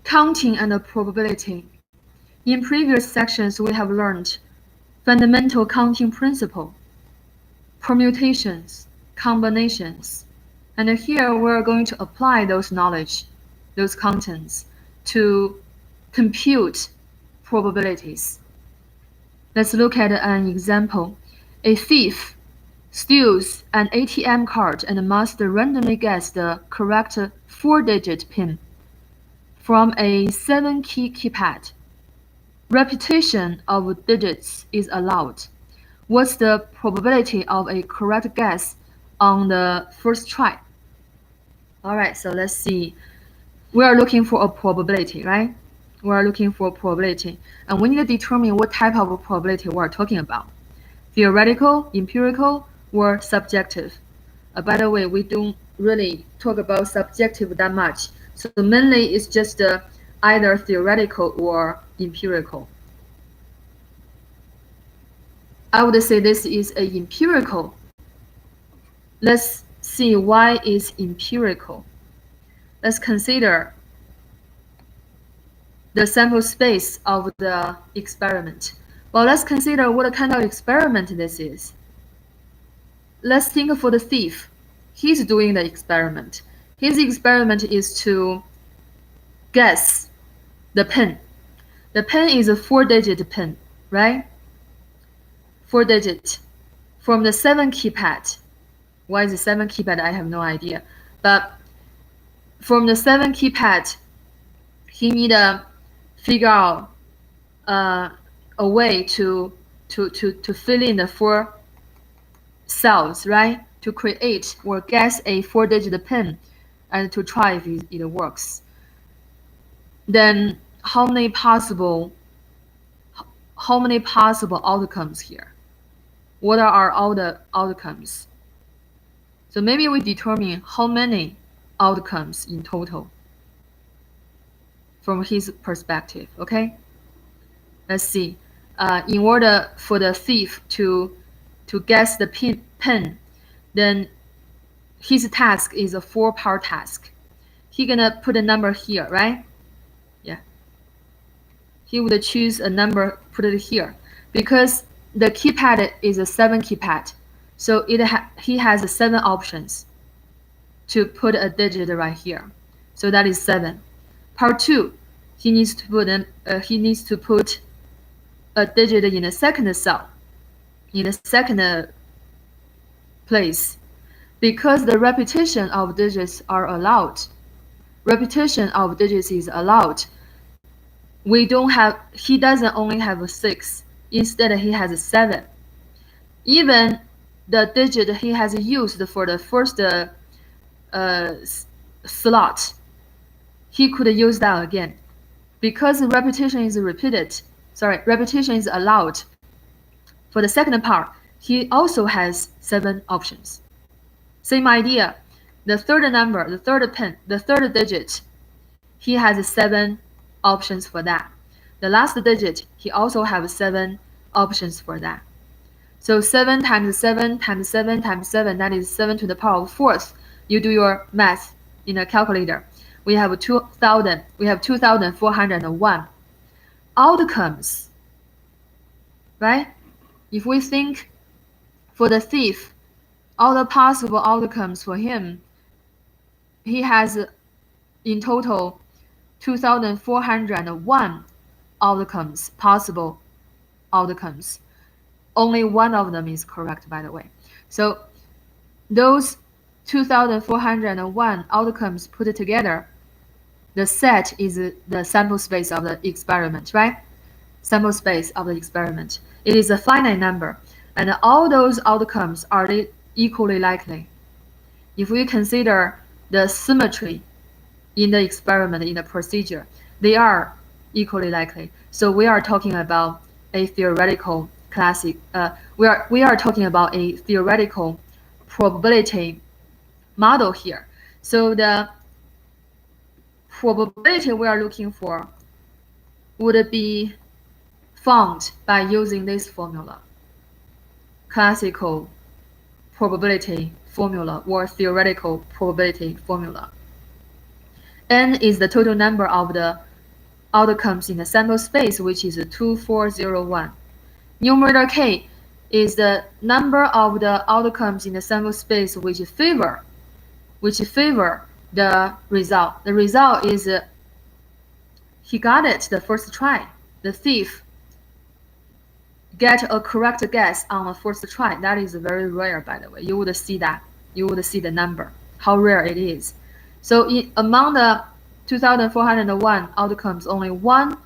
Counting and probability. In previous sections, we have learned fundamental counting principle, permutations, combinations, and here we're going to apply those knowledge, those contents, to compute probabilities. Let's look at an example. A thief steals an ATM card and must randomly guess the correct 4-digit PIN from a 7-key keypad. Repetition of digits is allowed. What's the probability of a correct guess on the first try? Alright, so let's see. We are looking for a probability, right? We are looking for a probability. And we need to determine what type of probability we are talking about. Theoretical, empirical, or subjective. By the way, we don't really talk about subjective that much. So mainly it's just either theoretical or empirical. I would say this is an empirical. Let's see why it's empirical. Let's consider the sample space of the experiment. Well, let's consider what kind of experiment this is. Let's think for the thief. He's doing the experiment. His experiment is to guess the PIN. The PIN is a 4-digit PIN, right? 4-digit from the 7 keypad. Why is it 7 keypad? I have no idea. But from the 7 keypad, he need to figure out a way to fill in the 4 cells, right? To create or guess a 4-digit PIN and to try if it works. Then how many possible outcomes here? What are all the outcomes? So maybe we determine how many outcomes in total from his perspective, okay? Let's see. In order for the thief to guess the PIN, then his task is a 4-part task. He gonna put a number here, right? Yeah. He would choose a number, put it here, because the keypad is a 7 keypad, so he has 7 options to put a digit right here. So that is 7. Part 2, he needs to put a digit in the second cell, in the second place, because the repetition of digits are allowed. Repetition of digits is allowed. He doesn't only have 6. Instead, he has 7. Even the digit he has used for the first slot, he could use that again. Because repetition is allowed. For the second part, he also has 7 options. Same idea. The third number, the third PIN, the third digit, he has 7 options for that. The last digit, he also has 7 options for that. So 7 times 7 times 7 times 7, that is 7 to the power of 4th. You do your math in a calculator. We have 2,401 outcomes, right? If we think for the thief, all the possible outcomes for him, he has in total 2,401 outcomes, possible outcomes. Only one of them is correct, by the way. So those 2,401 outcomes put together, the set is the sample space of the experiment, right? Sample space of the experiment. It is a finite number, and all those outcomes are equally likely. If we consider the symmetry in the experiment, in the procedure, they are equally likely. So we are talking about a theoretical we are talking about a theoretical probability model here. So the probability we are looking for would be found by using this formula, classical probability formula or theoretical probability formula. N is the total number of the outcomes in the sample space, which is 2401. Numerator k is the number of the outcomes in the sample space which favor the result. The result is he got it the first try. The thief get a correct guess on the first try. That is very rare, by the way. You would see that. You would see the number, how rare it is. So among the 2,401 outcomes, only one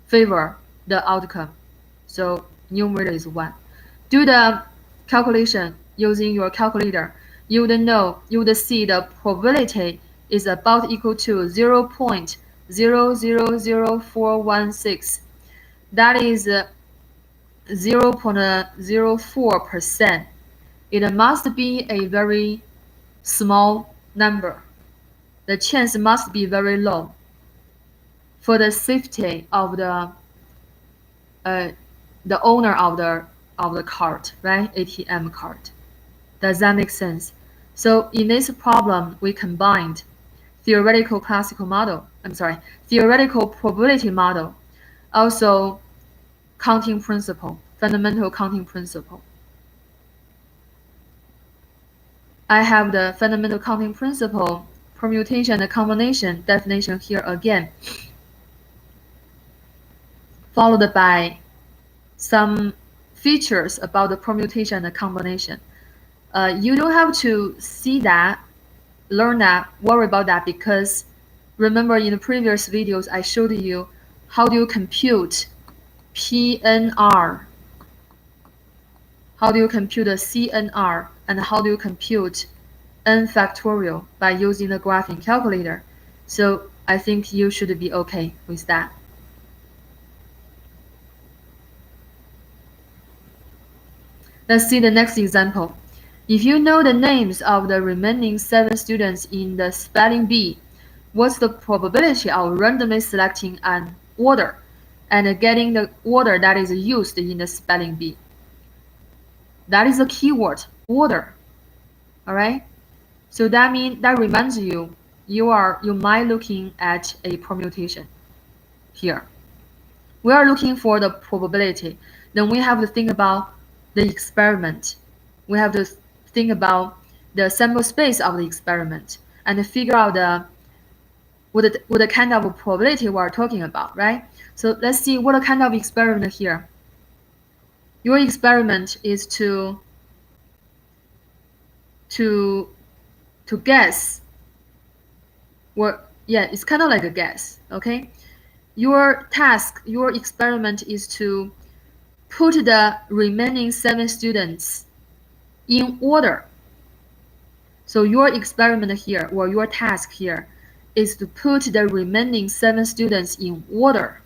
favor the outcome. So numerator is 1. Do the calculation using your calculator. You would see the probability is about equal to 0.000416. That is 0.04%. It must be a very small number. The chance must be very low for the safety of the owner of the card, right? ATM card. Does that make sense? So in this problem, we combined theoretical probability model, also counting principle, fundamental counting principle. I have the fundamental counting principle, permutation and combination definition here again, followed by some features about the permutation and combination. You don't have to see that, learn that, worry about that, because remember in the previous videos I showed you how do you compute PNR, how do you compute a CNR, and how do you compute n factorial by using the graphing calculator. So I think you should be okay with that. Let's see the next example. If you know the names of the remaining 7 students in the spelling bee, what's the probability of randomly selecting an order and getting the order that is used in the spelling bee? That is a keyword, order. All right. So that reminds you, you might looking at a permutation here. We are looking for the probability. Then we have to think about the experiment. We have to think about the sample space of the experiment and figure out what kind of probability we are talking about, right? So let's see what kind of experiment here. Your experiment is to guess, it's kind of like a guess, okay? Your experiment is to put the remaining 7 students in order. So your experiment here, or your task here, is to put the remaining 7 students in order.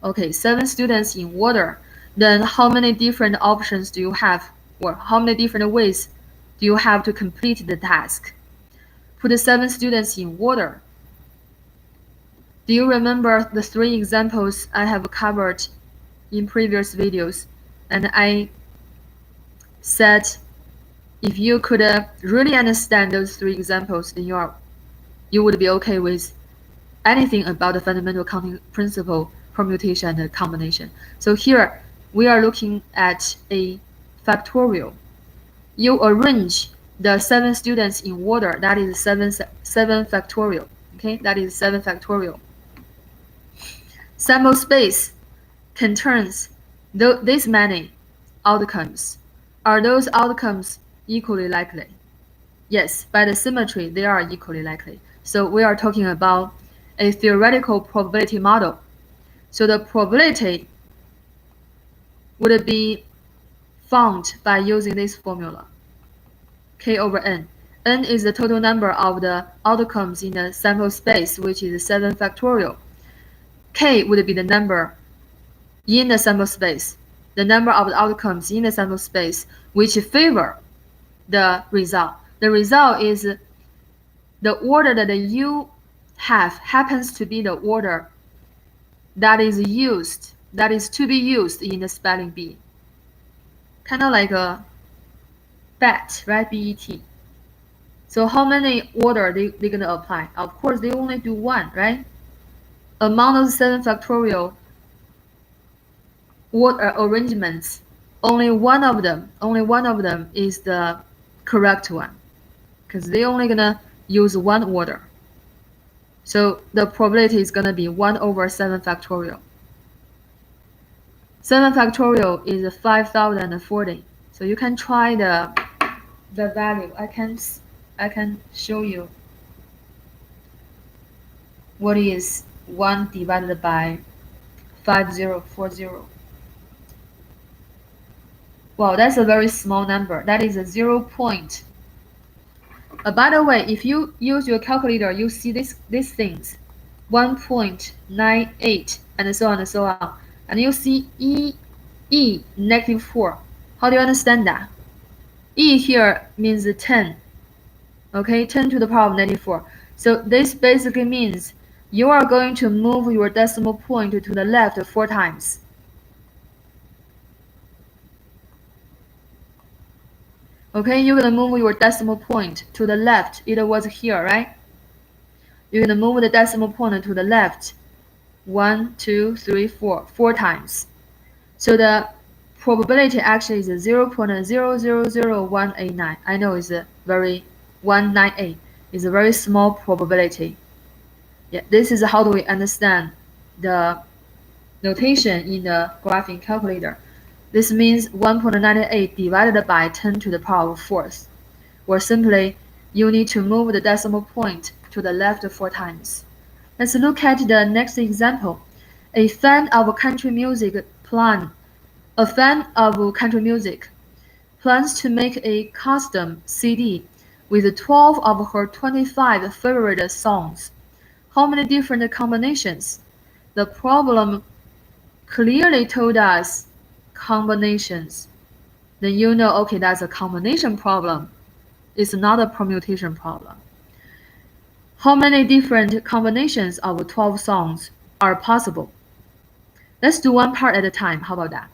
Okay, 7 students in order. Then how many different options do you have, or how many different ways do you have to complete the task? Put the 7 students in order. Do you remember the 3 examples I have covered in previous videos? And I said if you could really understand those 3 examples, then you would be okay with anything about the fundamental counting principle, permutation, and combination. So here we are looking at a factorial. You arrange the 7 students in order. That is 7 factorial. Okay, that is 7 factorial. Sample space contains this many outcomes. Are those outcomes equally likely? Yes, by the symmetry, they are equally likely. So we are talking about a theoretical probability model. So the probability would be found by using this formula, K over N. N is the total number of the outcomes in the sample space, which is 7 factorial. K would be the number in the sample space, the number of the outcomes in the sample space which favor the result. The result is the order that you have happens to be the order that is to be used in the spelling bee. Kind of like a bet, right? BET. So how many order they're gonna apply? Of course, they only do one, right? among those 7 factorial word arrangements, only one of them is the correct one, because they're only gonna use one order. So the probability is gonna be 1 over 7 factorial. 7 factorial is 5040. So you can try the value. I can show you what is 1 divided by 5040. Wow, that's a very small number. That is a 0 point. By the way, if you use your calculator, you see these things, 1.98 and so on and so on, and you see e -4. How do you understand that? E here means 10. Okay, 10 to the power of -4. So this basically means you are going to move your decimal point to the left 4 times. Okay, you're going to move your decimal point to the left. It was here, right? You're going to move the decimal point to the left 1, 2, 3, 4, 4 times. So the probability actually is 0.000189. I know it's a very 198 is a very small probability. Yeah, this is how do we understand the notation in the graphing calculator. This means 1.98 divided by 10 to the power of 4th, or simply you need to move the decimal point to the left 4 times. Let's look at the next example. A fan of country music plans to make a custom CD with 12 of her 25 favorite songs. How many different combinations? The problem clearly told us combinations. Then you know, okay, that's a combination problem. It's not a permutation problem. How many different combinations of 12 songs are possible? Let's do one part at a time. How about that?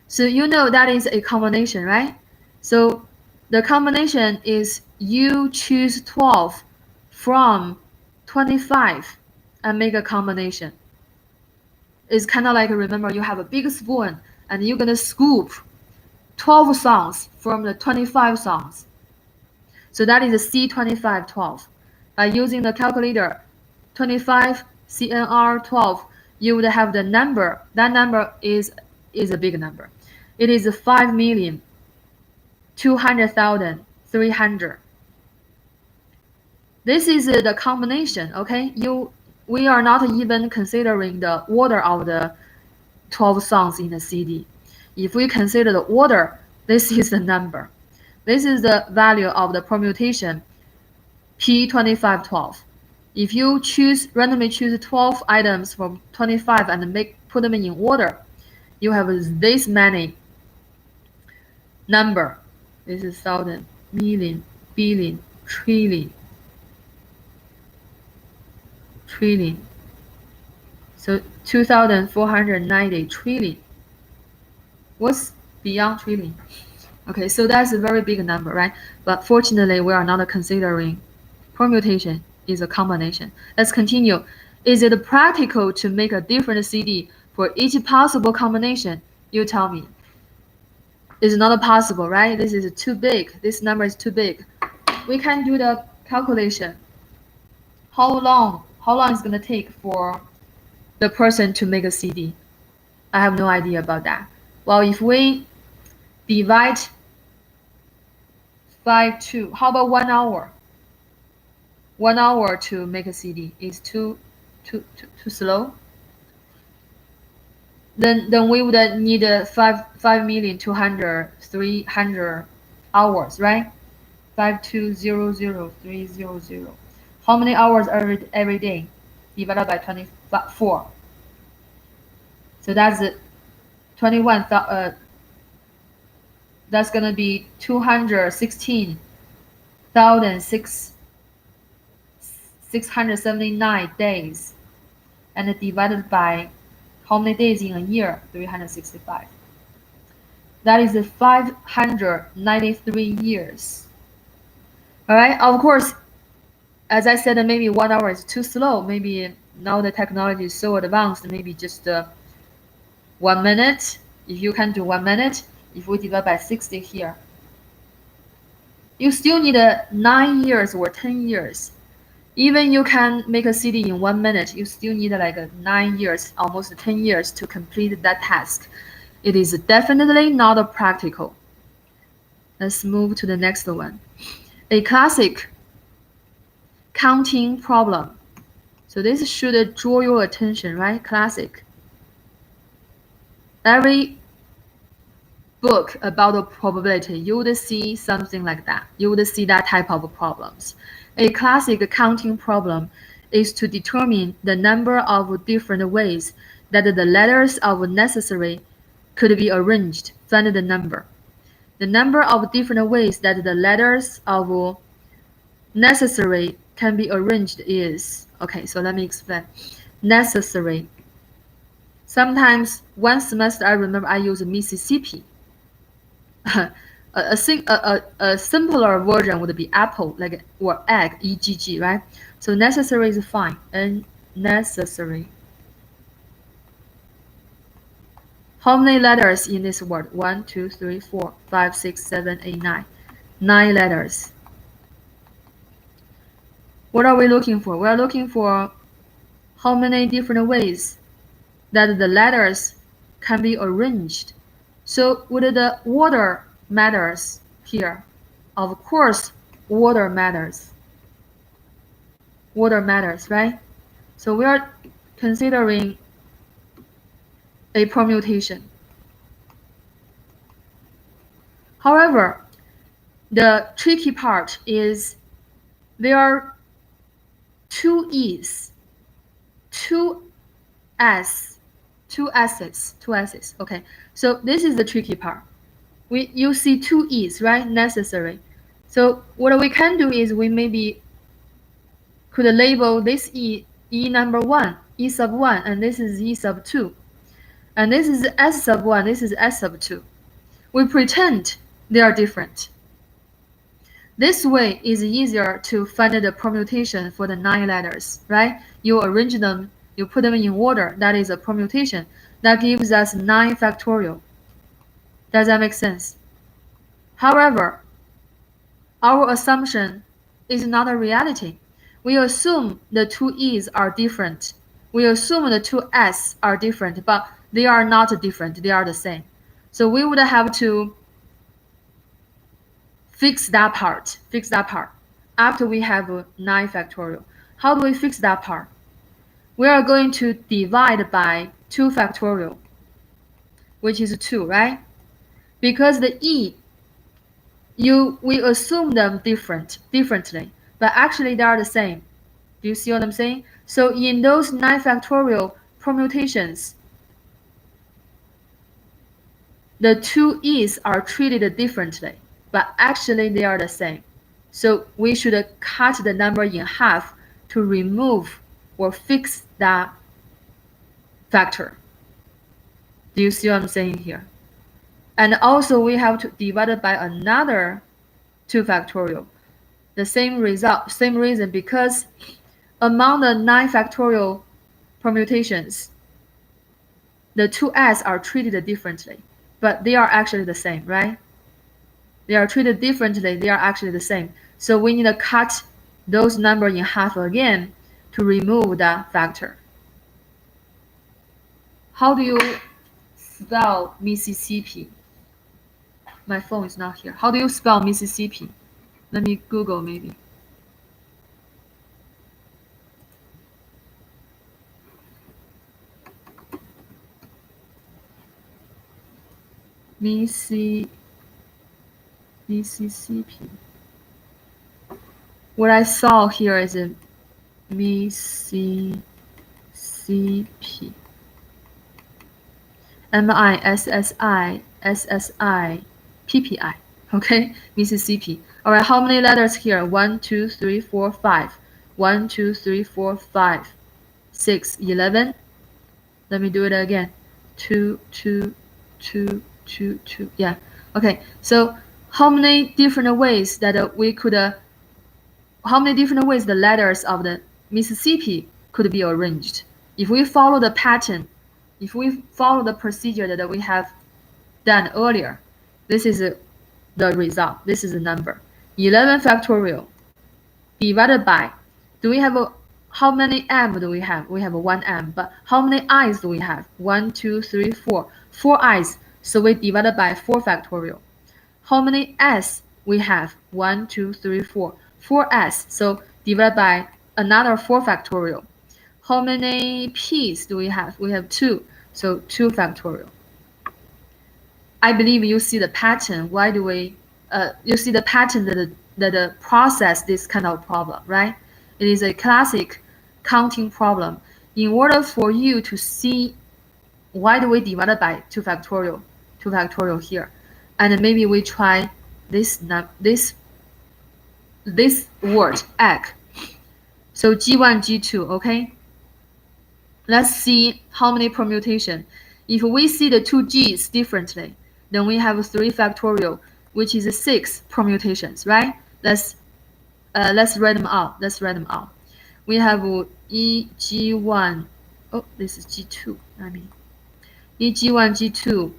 So you know that is a combination, right? So the combination is you choose 12 from 25 and make a combination. It's kind of like, remember, you have a big spoon and you're going to scoop 12 songs from the 25 songs. So that is a C2512. By using the calculator, 25 CNR 12, you would have the number. That number is a big number. It is 5,200,300. This is the combination, okay? We are not even considering the order of the 12 songs in the CD. If we consider the order, this is the number. This is the value of the permutation P2512. If you randomly choose 12 items from 25 and put them in order, you have this many number. This is thousand, million, billion, trillion. So 2,490 trillion. What's beyond trillion? Okay, so that's a very big number, right? But fortunately, we are not considering permutation is a combination. Let's continue. Is it practical to make a different CD for each possible combination? You tell me. It's not possible, right? This is too big. This number is too big. We can do the calculation. How long is it going to take for the person to make a CD? I have no idea about that. Well, if we divide 5/2, how about 1 hour? 1 hour to make a CD is too slow. Then we would need 5,200,300 hours, right? 5,200,300. How many hours every day? Divided by 24. So that's 21. That's gonna be 216,679 days, and divided by how many days in a year? 365. That is 593 years. All right. Of course, as I said, maybe 1 hour is too slow. Maybe now the technology is so advanced, maybe just 1 minute. If you can do 1 minute, if we divide by 60 here, you still need 9 years or 10 years. Even you can make a CD in 1 minute, you still need like 9 years, almost 10 years to complete that task. It is definitely not practical. Let's move to the next one. A classic counting problem. So this should draw your attention, right? Classic. Every book about the probability, you would see something like that. You would see that type of problems. A classic counting problem is to determine the number of different ways that the letters of necessary could be arranged. Find the number. The number of different ways that the letters of necessary can be arranged is, okay, so let me explain. Necessary. Sometimes one semester I remember I use Mississippi. a simpler version would be apple, like, or egg, egg, right? So necessary is fine, and necessary. How many letters in this word? 1, 2, 3, 4, 5, 6, 7, 8, 9. 9 letters. What are we looking for? We are looking for how many different ways that the letters can be arranged. So would the order matters here? Of course, order matters. Order matters, right? So we are considering a permutation. However, the tricky part is there are two E's, two S's. Okay, so this is the tricky part. You see two E's, right? Necessary. So what we can do is we maybe could label this E number 1, E sub 1, and this is E sub 2. And this is S sub 1, this is S sub 2. We pretend they are different. This way is easier to find the permutation for the 9 letters, right? You arrange them, you put them in order. That is a permutation. That gives us 9 factorial. Does that make sense? However, our assumption is not a reality. We assume the two E's are different. We assume the two S are different, but they are not different. They are the same. So we would have to fix that part. After we have 9 factorial. How do we fix that part? We are going to divide by 2 factorial, which is 2, right? Because the E, we assume them differently, but actually they are the same. Do you see what I'm saying? So in those 9 factorial permutations, the two E's are treated differently, but actually they are the same. So we should cut the number in half to remove or fix that factor. Do you see what I'm saying here? And also we have to divide it by another 2 factorial. The same result, same reason, because among the 9 factorial permutations, the two S are treated differently, but they are actually the same, right? They are treated differently, they are actually the same. So we need to cut those numbers in half again to remove that factor. How do you spell Mississippi? My phone is not here. How do you spell Mississippi? Let me Google maybe. Mississippi. What I saw here is a Mississippi. Mississippi. Okay, Mississippi. All right, how many letters here? 1, 2, 3, 4, 5. 1, 2, 3, 4, 5, 6, 11. Let me do it again. 2, 2, 2, 2, 2. Yeah. Okay. So how many different ways that we could? How many different ways the letters of the Mississippi could be arranged. If we follow the pattern, if we follow the procedure that we have done earlier, this is the result. This is the number. 11 factorial divided by, do we have how many m do we have? We have 1 m, but how many i's do we have? 1, 2, 3, 4. 4 i's, so we divided by 4 factorial. How many s we have? 1, 2, 3, 4. 4s, so divided by another 4 factorial. How many p's do we have? We have 2, so 2 factorial. I believe you see the pattern. Why do we, you see the pattern that process this kind of problem, right? It is a classic counting problem. In order for you to see why do we divide by 2 factorial here, and maybe we try this word egg. So G1, G2, okay? Let's see how many permutation. If we see the two G's differently, then we have 3 factorial, which is 6 permutations, right? Let's write them out. Let's write them out. We have G1. Oh, this is G2. I mean, G1, G2,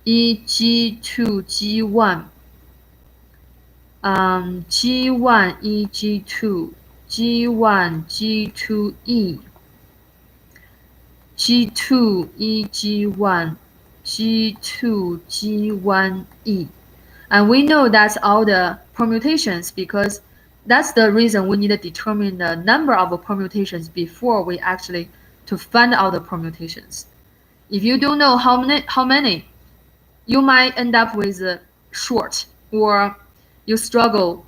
G2, G1, G1, G2, G1, G2E, G2, G1, G2, G1E. And we know that's all the permutations because that's the reason we need to determine the number of permutations before we actually to find out the permutations. If you don't know how many, you might end up with short, or you struggle,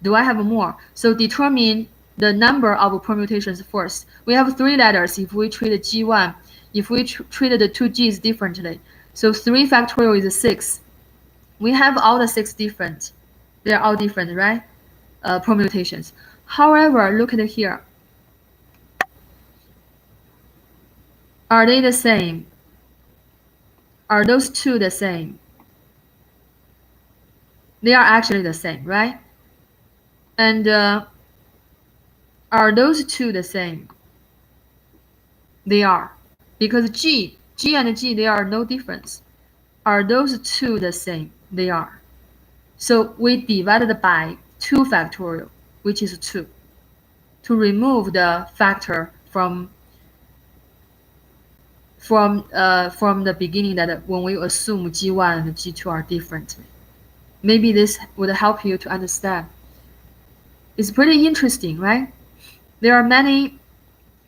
do I have more? So determine the number of permutations first. We have 3 letters if we treat G1, if we treated the 2 G's differently. So 3 factorial is 6. We have all the 6 different. They're all different, right? Permutations. However, look at here. Are they the same? Are those 2 the same? They are actually the same, right? And are those 2 the same? They are. Because G and G, there are no difference. Are those 2 the same? They are. So we divided by 2 factorial, which is 2, to remove the factor from the beginning that when we assume G1 and G2 are different. Maybe this would help you to understand. It's pretty interesting, right? There are many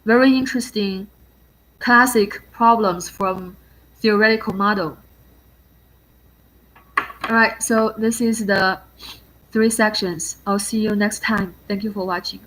very interesting classic problems from theoretical model. All right, so this is the 3 sections. I'll see you next time. Thank you for watching.